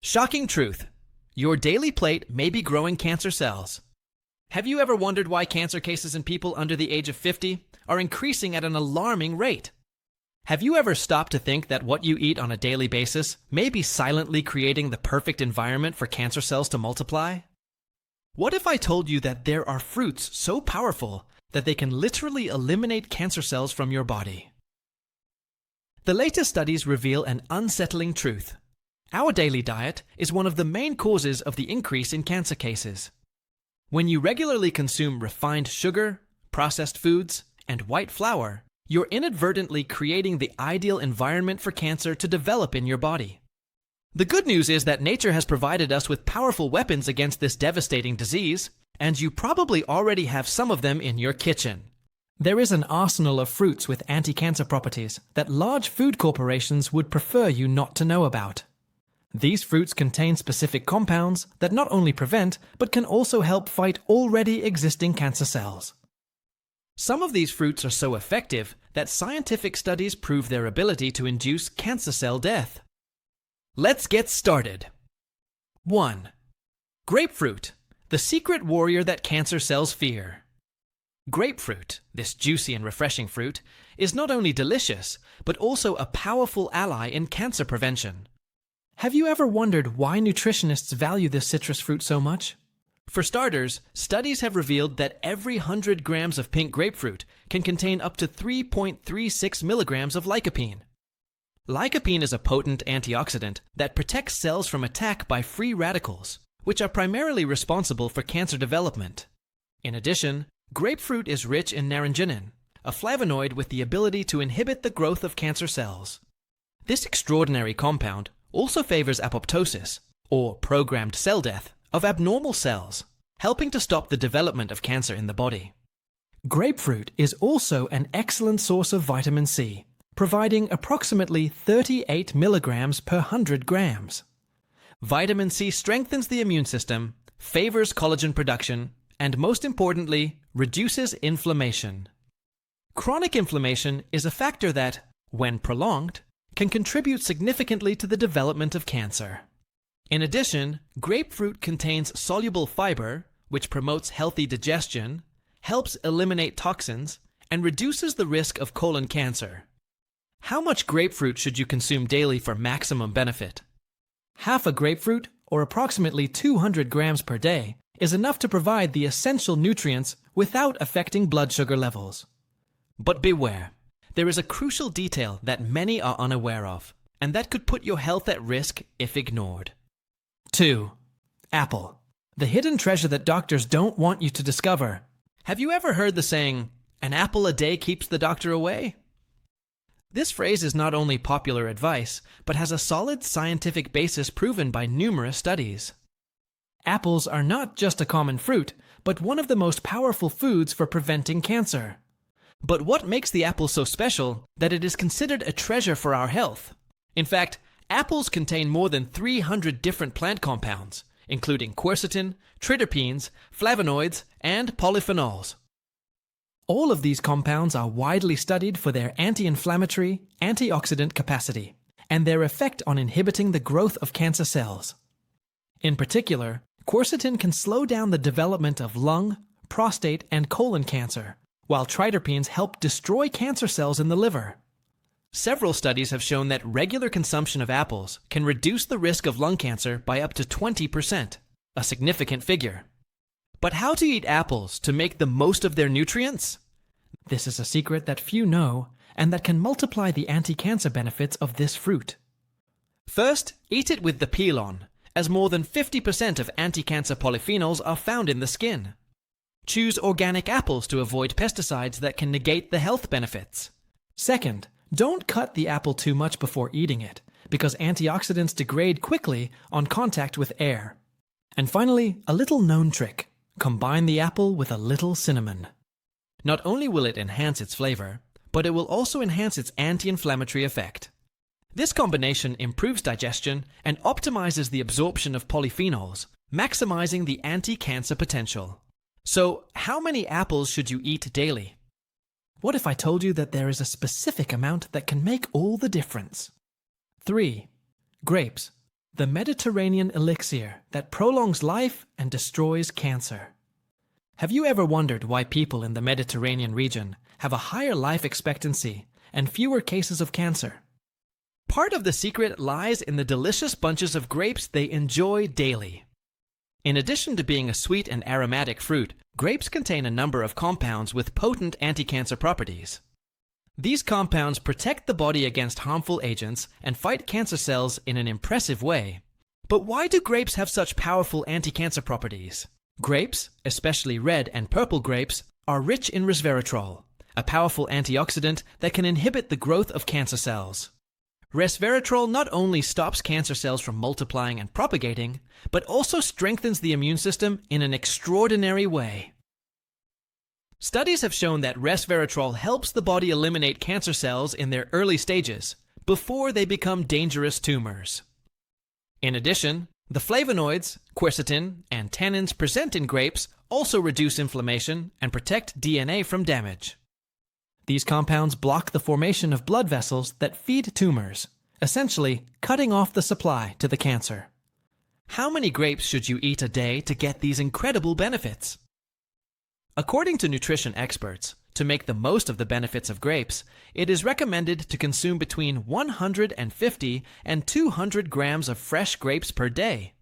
Shocking truth. Your daily plate may be growing cancer cells. Have you ever wondered why cancer cases in people under the age of 50 are increasing at an alarming rate? Have you ever stopped to think that what you eat on a daily basis may be silently creating the perfect environment for cancer cells to multiply? What if I told you that there are fruits so powerful that they can literally eliminate cancer cells from your body? The latest studies reveal an unsettling truth. Our daily diet is one of the main causes of the increase in cancer cases. When you regularly consume refined sugar, processed foods, and white flour, you're inadvertently creating the ideal environment for cancer to develop in your body. The good news is that nature has provided us with powerful weapons against this devastating disease, and you probably already have some of them in your kitchen. There is an arsenal of fruits with anti-cancer properties that large food corporations would prefer you not to know about. These fruits contain specific compounds that not only prevent, but can also help fight already existing cancer cells. Some of these fruits are so effective that scientific studies prove their ability to induce cancer cell death. Let's get started. 1. Grapefruit, the secret warrior that cancer cells fear. Grapefruit, this juicy and refreshing fruit, is not only delicious, but also a powerful ally in cancer prevention. Have you ever wondered why nutritionists value this citrus fruit so much? For starters, studies have revealed that every 100 grams of pink grapefruit can contain up to 3.36 milligrams of lycopene. Lycopene is a potent antioxidant that protects cells from attack by free radicals, which are primarily responsible for cancer development. In addition, grapefruit is rich in naringenin, a flavonoid with the ability to inhibit the growth of cancer cells. This extraordinary compound also favors apoptosis, or programmed cell death, of abnormal cells, helping to stop the development of cancer in the body. Grapefruit is also an excellent source of vitamin C, providing approximately 38 milligrams per 100 grams. Vitamin C strengthens the immune system, favors collagen production, and most importantly, reduces inflammation. Chronic inflammation is a factor that, when prolonged, can contribute significantly to the development of cancer. In addition, grapefruit contains soluble fiber, which promotes healthy digestion, helps eliminate toxins, and reduces the risk of colon cancer. How much grapefruit should you consume daily for maximum benefit? Half a grapefruit, or approximately 200 grams per day, is enough to provide the essential nutrients without affecting blood sugar levels. But beware. There is a crucial detail that many are unaware of, and that could put your health at risk if ignored. 2. Apple, the hidden treasure that doctors don't want you to discover. Have you ever heard the saying, "An apple a day keeps the doctor away"? This phrase is not only popular advice, but has a solid scientific basis proven by numerous studies. Apples are not just a common fruit, but one of the most powerful foods for preventing cancer. But what makes the apple so special that it is considered a treasure for our health? In fact, apples contain more than 300 different plant compounds, including quercetin, triterpenes, flavonoids, and polyphenols. All of these compounds are widely studied for their anti-inflammatory, antioxidant capacity, and their effect on inhibiting the growth of cancer cells. In particular, quercetin can slow down the development of lung, prostate, and colon cancer, while triterpenes help destroy cancer cells in the liver. Several studies have shown that regular consumption of apples can reduce the risk of lung cancer by up to 20%, a significant figure. But how to eat apples to make the most of their nutrients? This is a secret that few know, and that can multiply the anti-cancer benefits of this fruit. First, eat it with the peel on, as more than 50% of anti-cancer polyphenols are found in the skin. Choose organic apples to avoid pesticides that can negate the health benefits. Second, don't cut the apple too much before eating it, because antioxidants degrade quickly on contact with air. And finally, a little known trick. Combine the apple with a little cinnamon. Not only will it enhance its flavor, but it will also enhance its anti-inflammatory effect. This combination improves digestion and optimizes the absorption of polyphenols, maximizing the anti-cancer potential. So, how many apples should you eat daily? What if I told you that there is a specific amount that can make all the difference? 3. Grapes, the Mediterranean elixir that prolongs life and destroys cancer. Have you ever wondered why people in the Mediterranean region have a higher life expectancy and fewer cases of cancer? Part of the secret lies in the delicious bunches of grapes they enjoy daily. In addition to being a sweet and aromatic fruit, grapes contain a number of compounds with potent anti-cancer properties. These compounds protect the body against harmful agents and fight cancer cells in an impressive way. But why do grapes have such powerful anti-cancer properties? Grapes, especially red and purple grapes, are rich in resveratrol, a powerful antioxidant that can inhibit the growth of cancer cells. Resveratrol not only stops cancer cells from multiplying and propagating, but also strengthens the immune system in an extraordinary way. Studies have shown that resveratrol helps the body eliminate cancer cells in their early stages, before they become dangerous tumors. In addition, the flavonoids, quercetin, and tannins present in grapes also reduce inflammation and protect DNA from damage. These compounds block the formation of blood vessels that feed tumors, essentially cutting off the supply to the cancer. How many grapes should you eat a day to get these incredible benefits? According to nutrition experts, to make the most of the benefits of grapes, it is recommended to consume between 150 and 200 grams of fresh grapes per day.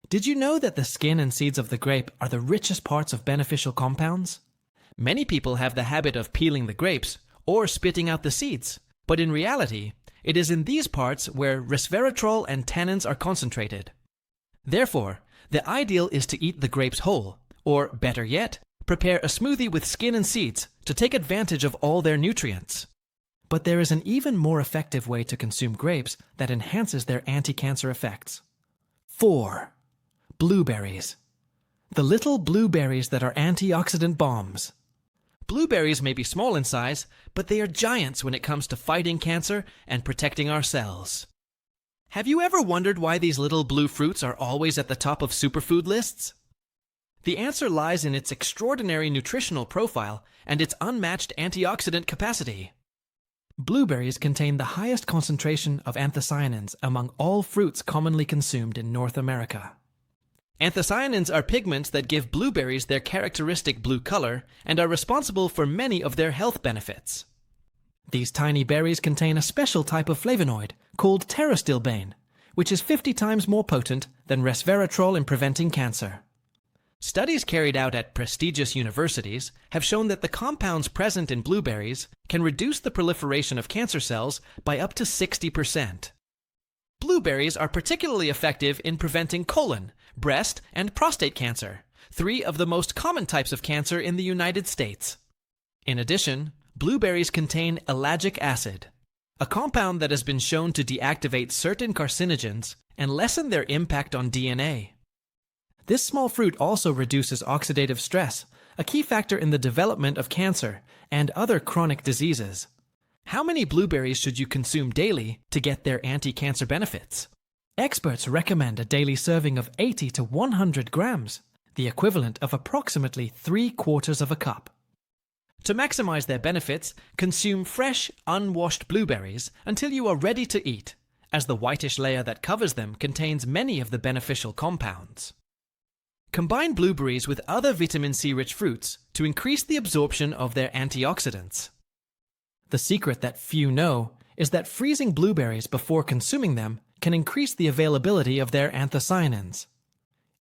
Did you know that the skin and seeds of the grape are the richest parts of beneficial compounds? Many people have the habit of peeling the grapes or spitting out the seeds, but in reality, it is in these parts where resveratrol and tannins are concentrated. Therefore, the ideal is to eat the grapes whole, or better yet, prepare a smoothie with skin and seeds to take advantage of all their nutrients. But there is an even more effective way to consume grapes that enhances their anti-cancer effects. 4. Blueberries. The little blueberries that are antioxidant bombs. Blueberries may be small in size, but they are giants when it comes to fighting cancer and protecting our cells. Have you ever wondered why these little blue fruits are always at the top of superfood lists? The answer lies in its extraordinary nutritional profile and its unmatched antioxidant capacity. Blueberries contain the highest concentration of anthocyanins among all fruits commonly consumed in North America. Anthocyanins are pigments that give blueberries their characteristic blue color and are responsible for many of their health benefits. These tiny berries contain a special type of flavonoid called pterostilbene, which is 50 times more potent than resveratrol in preventing cancer. Studies carried out at prestigious universities have shown that the compounds present in blueberries can reduce the proliferation of cancer cells by up to 60%. Blueberries are particularly effective in preventing colon, breast, and prostate cancer, 3 of the most common types of cancer in the United States. In addition, blueberries contain ellagic acid, a compound that has been shown to deactivate certain carcinogens and lessen their impact on DNA. This small fruit also reduces oxidative stress, a key factor in the development of cancer and other chronic diseases. How many blueberries should you consume daily to get their anti-cancer benefits? Experts recommend a daily serving of 80 to 100 grams, the equivalent of approximately 3/4 of a cup. To maximize their benefits, consume fresh, unwashed blueberries until you are ready to eat, as the whitish layer that covers them contains many of the beneficial compounds. Combine blueberries with other vitamin C-rich fruits to increase the absorption of their antioxidants. The secret that few know is that freezing blueberries before consuming them can increase the availability of their anthocyanins.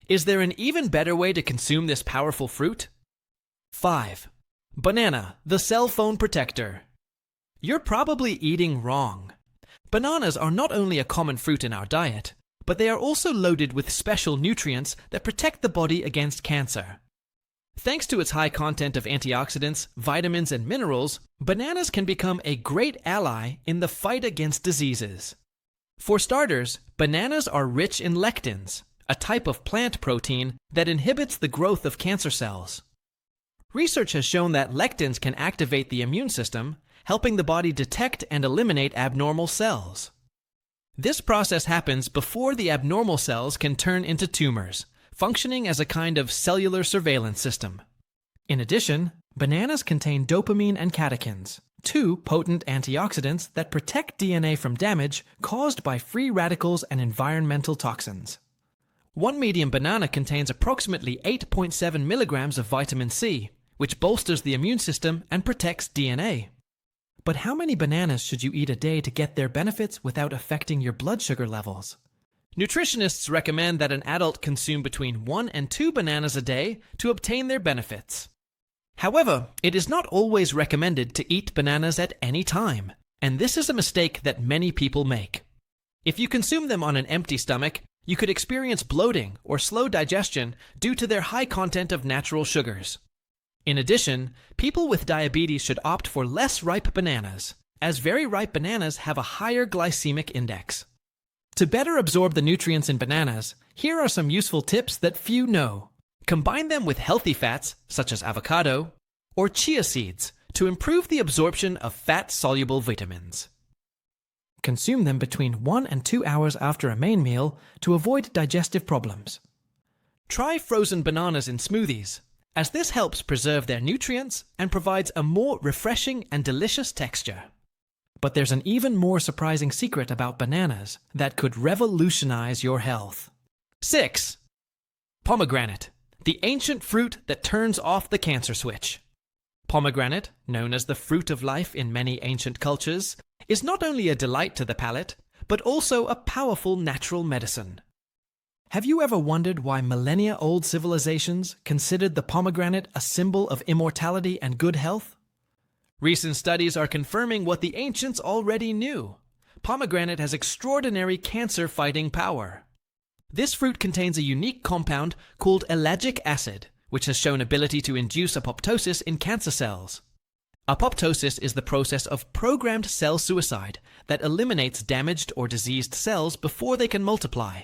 Is there an even better way to consume this powerful fruit? 5. Banana, the cell phone protector. You're probably eating wrong. Bananas are not only a common fruit in our diet, but they are also loaded with special nutrients that protect the body against cancer. Thanks to its high content of antioxidants, vitamins, and minerals, bananas can become a great ally in the fight against diseases. For starters, bananas are rich in lectins, a type of plant protein that inhibits the growth of cancer cells. Research has shown that lectins can activate the immune system, helping the body detect and eliminate abnormal cells. This process happens before the abnormal cells can turn into tumors, functioning as a kind of cellular surveillance system. In addition, bananas contain dopamine and catechins, 2 potent antioxidants that protect DNA from damage caused by free radicals and environmental toxins. One medium banana contains approximately 8.7 milligrams of vitamin C, which bolsters the immune system and protects DNA. But how many bananas should you eat a day to get their benefits without affecting your blood sugar levels? Nutritionists recommend that an adult consume between 1 and 2 bananas a day to obtain their benefits. However, it is not always recommended to eat bananas at any time, and this is a mistake that many people make. If you consume them on an empty stomach, you could experience bloating or slow digestion due to their high content of natural sugars. In addition, people with diabetes should opt for less ripe bananas, as very ripe bananas have a higher glycemic index. To better absorb the nutrients in bananas, here are some useful tips that few know. Combine them with healthy fats, such as avocado, or chia seeds, to improve the absorption of fat-soluble vitamins. Consume them between 1 and 2 hours after a main meal to avoid digestive problems. Try frozen bananas in smoothies, as this helps preserve their nutrients and provides a more refreshing and delicious texture. But there's an even more surprising secret about bananas that could revolutionize your health. 6. Pomegranate, the ancient fruit that turns off the cancer switch. Pomegranate, known as the fruit of life in many ancient cultures, is not only a delight to the palate, but also a powerful natural medicine. Have you ever wondered why millennia-old civilizations considered the pomegranate a symbol of immortality and good health? Recent studies are confirming what the ancients already knew. Pomegranate has extraordinary cancer-fighting power. This fruit contains a unique compound called ellagic acid, which has shown ability to induce apoptosis in cancer cells. Apoptosis is the process of programmed cell suicide that eliminates damaged or diseased cells before they can multiply.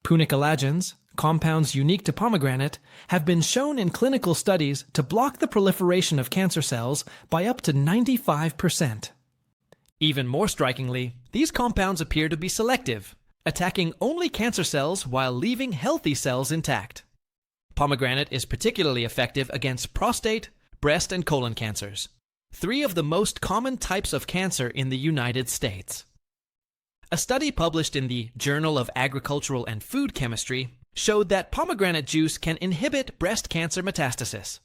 Punicalagens, compounds unique to pomegranate, have been shown in clinical studies to block the proliferation of cancer cells by up to 95%. Even more strikingly, these compounds appear to be selective, attacking only cancer cells while leaving healthy cells intact. Pomegranate is particularly effective against prostate, breast, and colon cancers, 3 of the most common types of cancer in the United States. A study published in the Journal of Agricultural and Food Chemistry showed that pomegranate juice can inhibit breast cancer metastasis.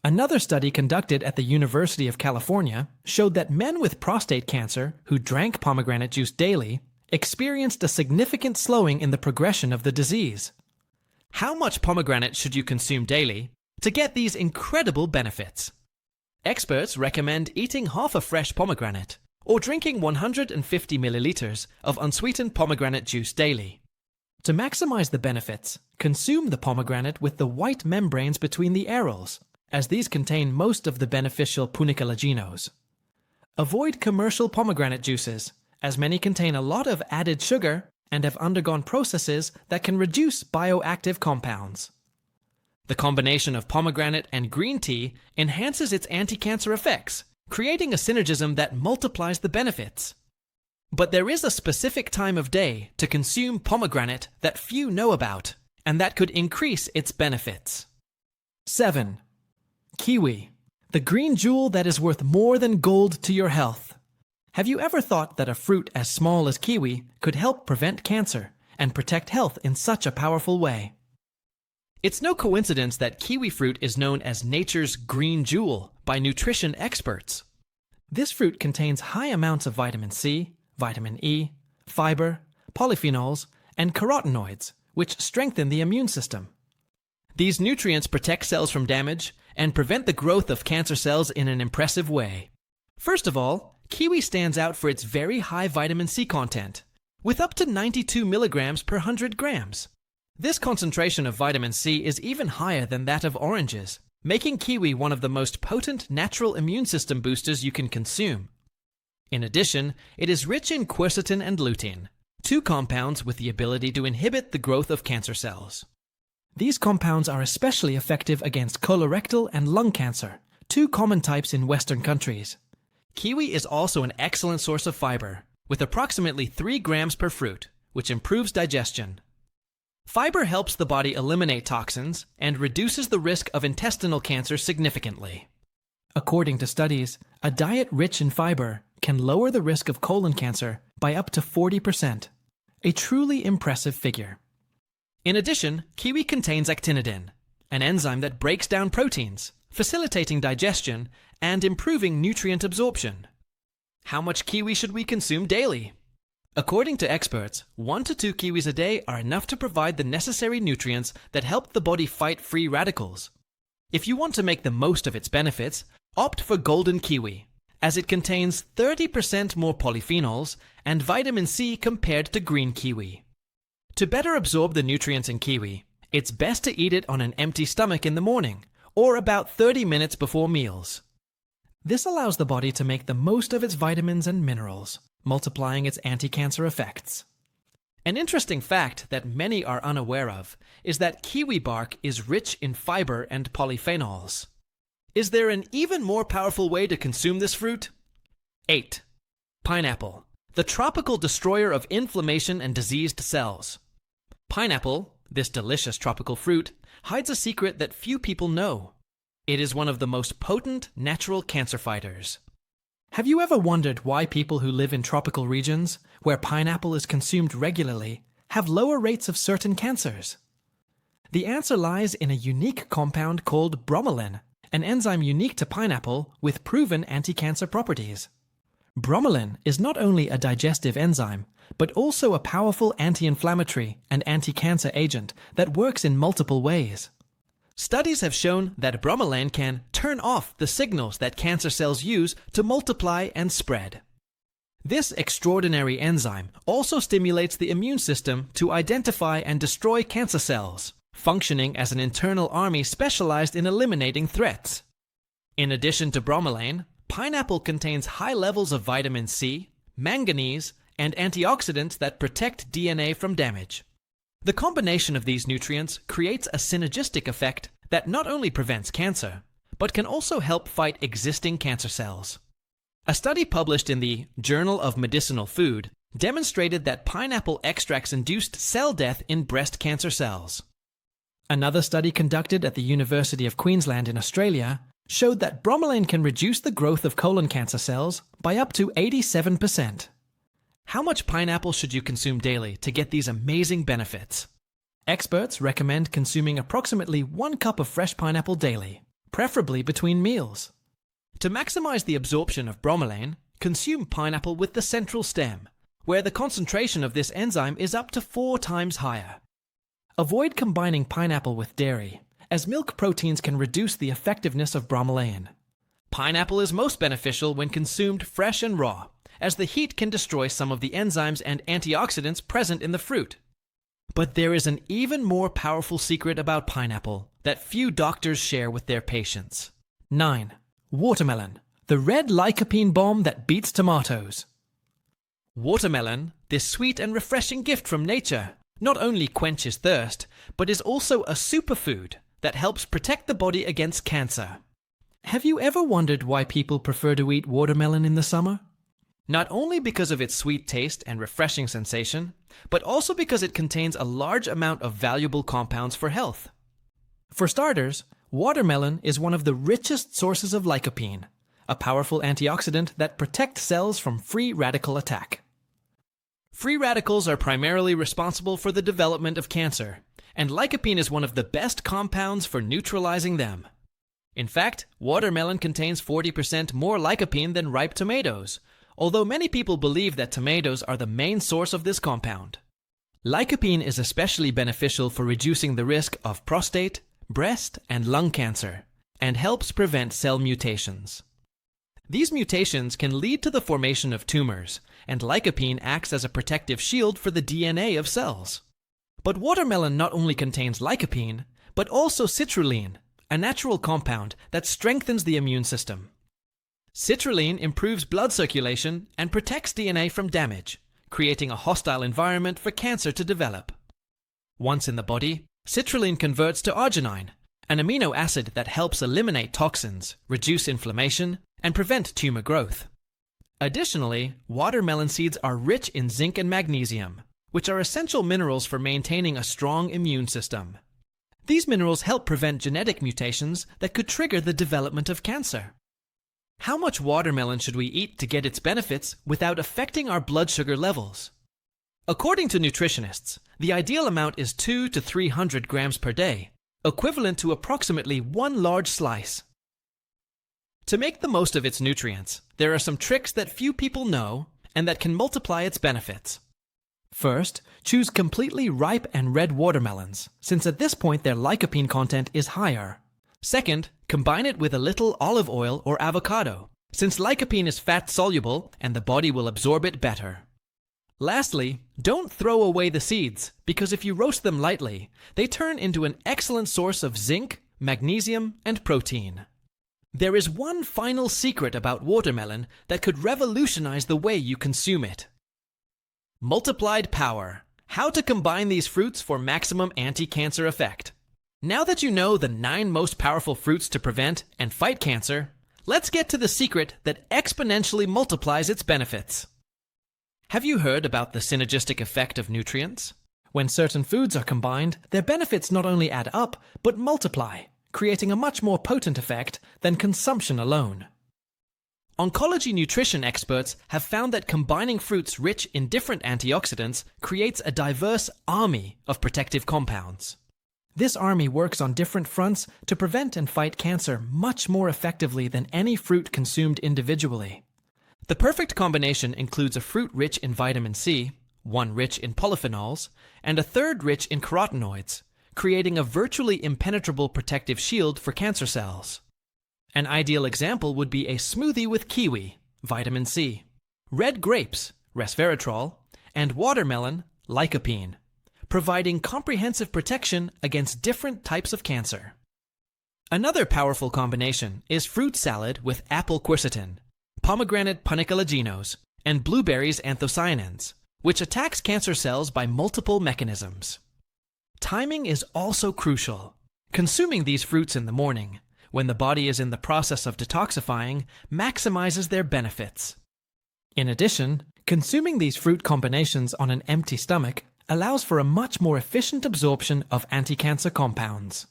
Another study conducted at the University of California showed that men with prostate cancer who drank pomegranate juice daily experienced a significant slowing in the progression of the disease. How much pomegranate should you consume daily to get these incredible benefits? Experts recommend eating half a fresh pomegranate or drinking 150 milliliters of unsweetened pomegranate juice daily. To maximize the benefits, consume the pomegranate with the white membranes between the areoles, as these contain most of the beneficial punicalaginos. Avoid commercial pomegranate juices, as many contain a lot of added sugar and have undergone processes that can reduce bioactive compounds. The combination of pomegranate and green tea enhances its anti-cancer effects, creating a synergism that multiplies the benefits. But there is a specific time of day to consume pomegranate that few know about, and that could increase its benefits. 7. Kiwi, the green jewel that is worth more than gold to your health. Have you ever thought that a fruit as small as kiwi could help prevent cancer and protect health in such a powerful way? It's no coincidence that kiwi fruit is known as nature's green jewel by nutrition experts. This fruit contains high amounts of vitamin C, vitamin E, fiber, polyphenols, and carotenoids, which strengthen the immune system. These nutrients protect cells from damage and prevent the growth of cancer cells in an impressive way. First of all, kiwi stands out for its very high vitamin C content, with up to 92 milligrams per 100 grams. This concentration of vitamin C is even higher than that of oranges, making kiwi one of the most potent natural immune system boosters you can consume. In addition, it is rich in quercetin and lutein, 2 compounds with the ability to inhibit the growth of cancer cells. These compounds are especially effective against colorectal and lung cancer, 2 common types in Western countries. Kiwi is also an excellent source of fiber, with approximately 3 grams per fruit, which improves digestion. Fiber helps the body eliminate toxins and reduces the risk of intestinal cancer significantly. According to studies, a diet rich in fiber can lower the risk of colon cancer by up to 40%. A truly impressive figure. In addition, kiwi contains actinidin, an enzyme that breaks down proteins, facilitating digestion and improving nutrient absorption. How much kiwi should we consume daily? According to experts, 1 to 2 kiwis a day are enough to provide the necessary nutrients that help the body fight free radicals. If you want to make the most of its benefits, opt for golden kiwi, as it contains 30% more polyphenols and vitamin C compared to green kiwi. To better absorb the nutrients in kiwi, it's best to eat it on an empty stomach in the morning, or about 30 minutes before meals. This allows the body to make the most of its vitamins and minerals, multiplying its anti-cancer effects. An interesting fact that many are unaware of is that kiwi bark is rich in fiber and polyphenols. Is there an even more powerful way to consume this fruit? 8. Pineapple, the tropical destroyer of inflammation and diseased cells. Pineapple, this delicious tropical fruit, hides a secret that few people know. It is one of the most potent natural cancer fighters. Have you ever wondered why people who live in tropical regions, where pineapple is consumed regularly, have lower rates of certain cancers? The answer lies in a unique compound called bromelain, an enzyme unique to pineapple with proven anti-cancer properties. Bromelain is not only a digestive enzyme, but also a powerful anti-inflammatory and anti-cancer agent that works in multiple ways. Studies have shown that bromelain can turn off the signals that cancer cells use to multiply and spread. This extraordinary enzyme also stimulates the immune system to identify and destroy cancer cells, functioning as an internal army specialized in eliminating threats. In addition to bromelain, pineapple contains high levels of vitamin C, manganese, and antioxidants that protect DNA from damage. The combination of these nutrients creates a synergistic effect that not only prevents cancer, but can also help fight existing cancer cells. A study published in the Journal of Medicinal Food demonstrated that pineapple extracts induced cell death in breast cancer cells. Another study conducted at the University of Queensland in Australia showed that bromelain can reduce the growth of colon cancer cells by up to 87%. How much pineapple should you consume daily to get these amazing benefits? Experts recommend consuming approximately 1 cup of fresh pineapple daily, preferably between meals. To maximize the absorption of bromelain, consume pineapple with the central stem, where the concentration of this enzyme is up to 4 times higher. Avoid combining pineapple with dairy, as milk proteins can reduce the effectiveness of bromelain. Pineapple is most beneficial when consumed fresh and raw, as the heat can destroy some of the enzymes and antioxidants present in the fruit. But there is an even more powerful secret about pineapple that few doctors share with their patients. 9. Watermelon, the red lycopene bomb that beats tomatoes. Watermelon, this sweet and refreshing gift from nature, not only quenches thirst, but is also a superfood that helps protect the body against cancer. Have you ever wondered why people prefer to eat watermelon in the summer? Not only because of its sweet taste and refreshing sensation, but also because it contains a large amount of valuable compounds for health. For starters, watermelon is one of the richest sources of lycopene, a powerful antioxidant that protects cells from free radical attack. Free radicals are primarily responsible for the development of cancer, and lycopene is one of the best compounds for neutralizing them. In fact, watermelon contains 40% more lycopene than ripe tomatoes, although many people believe that tomatoes are the main source of this compound. Lycopene is especially beneficial for reducing the risk of prostate, breast, and lung cancer, and helps prevent cell mutations. These mutations can lead to the formation of tumors, and lycopene acts as a protective shield for the DNA of cells. But watermelon not only contains lycopene, but also citrulline, a natural compound that strengthens the immune system. Citrulline improves blood circulation and protects DNA from damage, creating a hostile environment for cancer to develop. Once in the body, citrulline converts to arginine, an amino acid that helps eliminate toxins, reduce inflammation, and prevent tumor growth. Additionally, watermelon seeds are rich in zinc and magnesium, which are essential minerals for maintaining a strong immune system. These minerals help prevent genetic mutations that could trigger the development of cancer. How much watermelon should we eat to get its benefits without affecting our blood sugar levels? According to nutritionists, the ideal amount is 200 to 300 grams per day, equivalent to approximately one large slice. To make the most of its nutrients, there are some tricks that few people know and that can multiply its benefits. First, choose completely ripe and red watermelons, since at this point their lycopene content is higher. Second, combine it with a little olive oil or avocado, since lycopene is fat-soluble and the body will absorb it better. Lastly, don't throw away the seeds, because if you roast them lightly, they turn into an excellent source of zinc, magnesium, and protein. There is one final secret about watermelon that could revolutionize the way you consume it. Multiplied power. How to combine these fruits for maximum anti-cancer effect. Now that you know the 9 most powerful fruits to prevent and fight cancer, let's get to the secret that exponentially multiplies its benefits. Have you heard about the synergistic effect of nutrients? When certain foods are combined, their benefits not only add up, but multiply, creating a much more potent effect than consumption alone. Oncology nutrition experts have found that combining fruits rich in different antioxidants creates a diverse army of protective compounds. This army works on different fronts to prevent and fight cancer much more effectively than any fruit consumed individually. The perfect combination includes a fruit rich in vitamin C, one rich in polyphenols, and a third rich in carotenoids, creating a virtually impenetrable protective shield for cancer cells. An ideal example would be a smoothie with kiwi, vitamin C, red grapes, resveratrol, and watermelon, lycopene, providing comprehensive protection against different types of cancer. Another powerful combination is fruit salad with apple quercetin, pomegranate paniculaginos, and blueberries anthocyanins, which attacks cancer cells by multiple mechanisms. Timing is also crucial. Consuming these fruits in the morning, when the body is in the process of detoxifying, maximizes their benefits. In addition, consuming these fruit combinations on an empty stomach allows for a much more efficient absorption of anti-cancer compounds.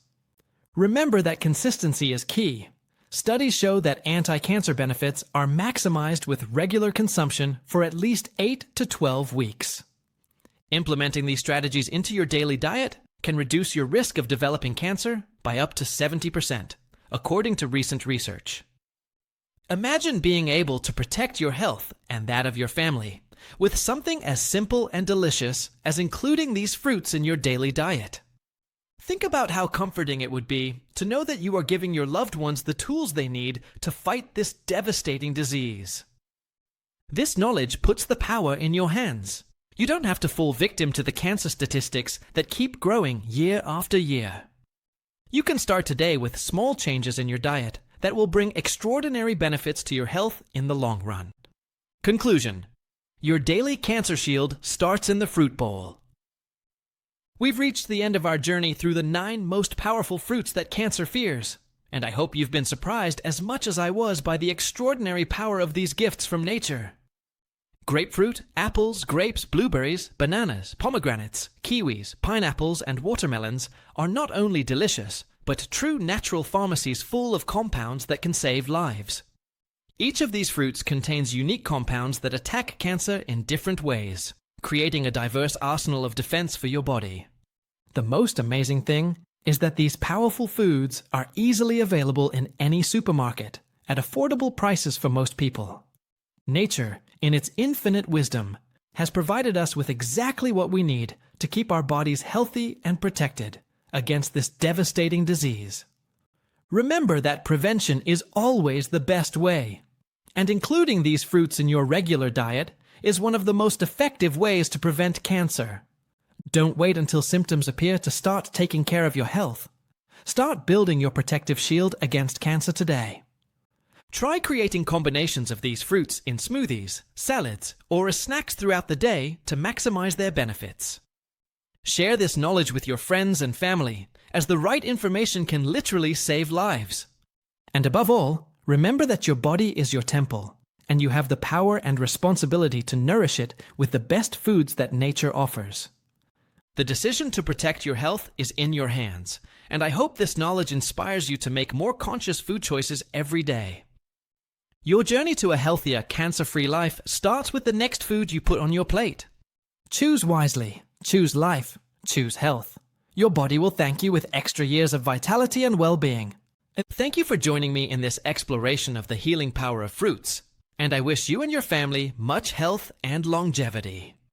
Remember that consistency is key. Studies show that anti-cancer benefits are maximized with regular consumption for at least 8 to 12 weeks. Implementing these strategies into your daily diet can reduce your risk of developing cancer by up to 70%, according to recent research. Imagine being able to protect your health and that of your family with something as simple and delicious as including these fruits in your daily diet. Think about how comforting it would be to know that you are giving your loved ones the tools they need to fight this devastating disease. This knowledge puts the power in your hands. You don't have to fall victim to the cancer statistics that keep growing year after year. You can start today with small changes in your diet that will bring extraordinary benefits to your health in the long run. Conclusion: your daily cancer shield starts in the fruit bowl. We've reached the end of our journey through the 9 most powerful fruits that cancer fears, and I hope you've been surprised as much as I was by the extraordinary power of these gifts from nature. Grapefruit, apples, grapes, blueberries, bananas, pomegranates, kiwis, pineapples, and watermelons are not only delicious, but true natural pharmacies full of compounds that can save lives. Each of these fruits contains unique compounds that attack cancer in different ways, creating a diverse arsenal of defense for your body. The most amazing thing is that these powerful foods are easily available in any supermarket at affordable prices for most people. Nature, in its infinite wisdom, has provided us with exactly what we need to keep our bodies healthy and protected against this devastating disease. Remember that prevention is always the best way, and including these fruits in your regular diet is one of the most effective ways to prevent cancer. Don't wait until symptoms appear to start taking care of your health. Start building your protective shield against cancer today. Try creating combinations of these fruits in smoothies, salads, or as snacks throughout the day to maximize their benefits. Share this knowledge with your friends and family, as the right information can literally save lives. And above all, remember that your body is your temple, and you have the power and responsibility to nourish it with the best foods that nature offers. The decision to protect your health is in your hands, and I hope this knowledge inspires you to make more conscious food choices every day. Your journey to a healthier, cancer-free life starts with the next food you put on your plate. Choose wisely. Choose life. Choose health. Your body will thank you with extra years of vitality and well-being. Thank you for joining me in this exploration of the healing power of fruits, and I wish you and your family much health and longevity.